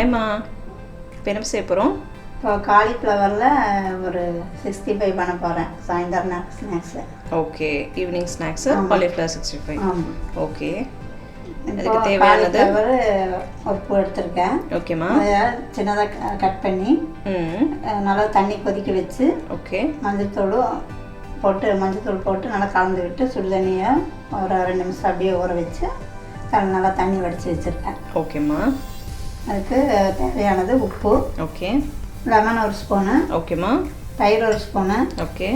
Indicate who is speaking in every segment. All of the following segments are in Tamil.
Speaker 1: ஹாய்மா. இப்போ என்ன செய்ய போகிறோம்?
Speaker 2: இப்போ காலிஃப்ளவரில் ஒரு 65 பண்ண போகிறேன். சாயந்தரம் snacks.
Speaker 1: Okay, evening snacks cauliflower 65.
Speaker 2: ஆமாம்.
Speaker 1: ஓகே, அதுக்கு தேவையானது
Speaker 2: ஒரு பூ எடுத்துருக்கேன்.
Speaker 1: ஓகேம்மா.
Speaker 2: அதை சின்னதாக கட் பண்ணி நல்லா தண்ணி கொதிக்க வச்சு
Speaker 1: ஓகே
Speaker 2: மஞ்சத்தூள் போட்டு நல்லா கலந்து விட்டு சுடு தண்ணியை ஒரு 2 நிமிஷம் அப்படியே ஊற வச்சு நல்லா தண்ணி வடித்து வச்சுருக்கேன்.
Speaker 1: ஓகேம்மா.
Speaker 2: அதுக்கு தேவையானது உப்பு.
Speaker 1: ஓகே.
Speaker 2: Lemon 1 spoon.
Speaker 1: ஓகேம்மா.
Speaker 2: தயிர் 1 ஸ்பூனு.
Speaker 1: ஓகே.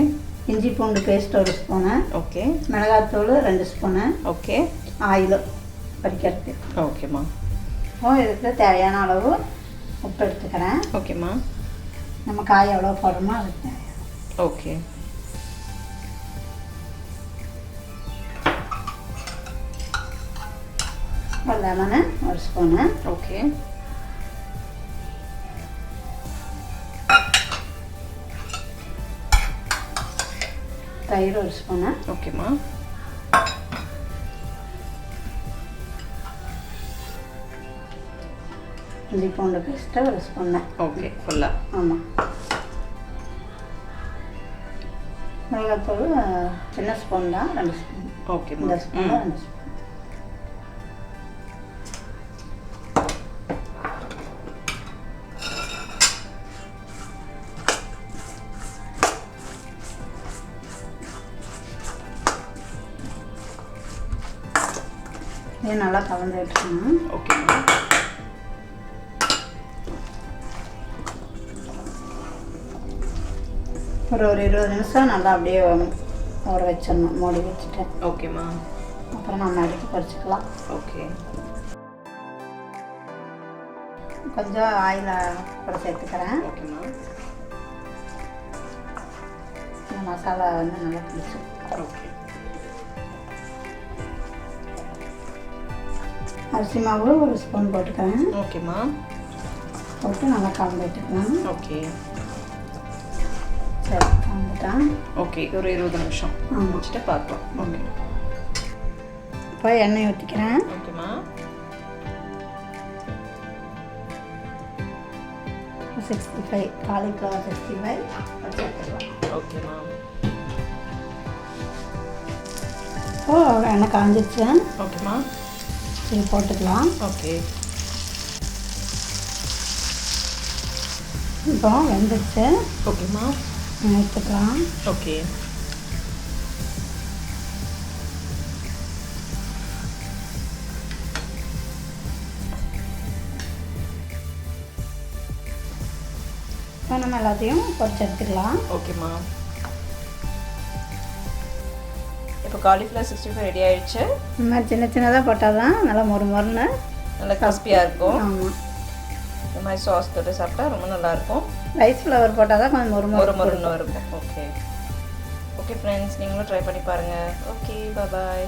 Speaker 2: இஞ்சி பூண்டு பேஸ்ட் 1 ஸ்பூனு.
Speaker 1: ஓகே.
Speaker 2: மிளகாத்தூள் 2 ஸ்பூனு.
Speaker 1: ஓகே.
Speaker 2: ஆயில் பறிக்கிறதுக்கு.
Speaker 1: ஓகேம்மா.
Speaker 2: இதுக்கு தேவையான அளவு உப்பு எடுத்துக்கிறேன்.
Speaker 1: ஓகேம்மா.
Speaker 2: நம்ம காய் எவ்வளோ போடுறோமோ அதுக்கு தேவையான.
Speaker 1: ஓகே.
Speaker 2: Lemon 1 spoon.
Speaker 1: ஓகே.
Speaker 2: தயிர் 1 ஸ்பூனு.
Speaker 1: ஓகேம்மா.
Speaker 2: இஞ்சி பூண்டு பேஸ்ட்டு 1 ஸ்பூனு.
Speaker 1: ஓகே, ஃபுல்லாக.
Speaker 2: ஆமாம். மிளகாத்தூள் சின்ன ஸ்பூன் தான், 2 ஸ்பூன்.
Speaker 1: ஓகே,
Speaker 2: இந்த ஸ்பூனில் 2 ஸ்பூன். இது நல்லா கலந்து விட்டுருக்கணும்.
Speaker 1: ஓகே.
Speaker 2: ஒரு 20 நிமிஷம் நல்லா அப்படியே ஊற வச்சிடணும், மூடி வச்சுட்டு.
Speaker 1: ஓகேம்மா.
Speaker 2: அப்புறம் நம்ம எடுத்து பொரிச்சிக்கலாம்.
Speaker 1: ஓகே.
Speaker 2: கொஞ்சம் ஆயில் கூட சேர்த்துக்கிறேன்.
Speaker 1: ஓகேம்மா.
Speaker 2: இந்த மசாலா வந்து நல்லா பிடிச்சி.
Speaker 1: ஓகே.
Speaker 2: அரிசி மாவு 1 ஸ்பூன் போட்டுக்கிறேன்.
Speaker 1: ஓகேம்மா.
Speaker 2: போட்டு நல்லா கலந்து விட்டுக்கலாம்.
Speaker 1: ஓகே.
Speaker 2: சரி, கலந்துட்டேன்.
Speaker 1: ஓகே, ஒரு 20 நிமிஷம் வச்சுட்டு பார்க்கலாம். ஓகே.
Speaker 2: இப்போ எண்ணெய் ஊற்றிக்கிறேன்.
Speaker 1: ஓகேம்மா.
Speaker 2: 65 காலிஃப்ளவர் 65 வச்சுக்கலாம்.
Speaker 1: ஓகேம்மா.
Speaker 2: இப்போ எண்ணெய் காஞ்சிடுச்சு.
Speaker 1: ஓகேம்மா.
Speaker 2: இது போட்டுக்கலாம்.
Speaker 1: ஓகே.
Speaker 2: இப்போ வெந்துடுச்சு.
Speaker 1: ஓகேம்மா.
Speaker 2: எடுத்துக்கலாம்.
Speaker 1: ஓகே.
Speaker 2: இப்போ நம்ம எல்லாத்தையும் பொரிச்சு எடுத்துக்கலாம்.
Speaker 1: ஓகேம்மா. இப்போ காலிஃப்ளவர் 65 ரெடி ஆயிடுச்சு.
Speaker 2: இந்த மாதிரி சின்ன சின்னதாக போட்டால் தான் நல்லா மொறுன்னு
Speaker 1: நல்லா கிறிஸ்பியாக இருக்கும்.
Speaker 2: ஆமாம்.
Speaker 1: இந்த மாதிரி சாஸ் தொட்டு சாப்பிட்டா ரொம்ப நல்லாயிருக்கும்.
Speaker 2: ரைஸ் ஃப்ளவர் போட்டால் தான் கொஞ்சம்
Speaker 1: மொறுன்னு இருக்கும். ஓகே. ஓகே ஃப்ரெண்ட்ஸ், நீங்களும் ட்ரை பண்ணி பாருங்கள். ஓகே, பாய்.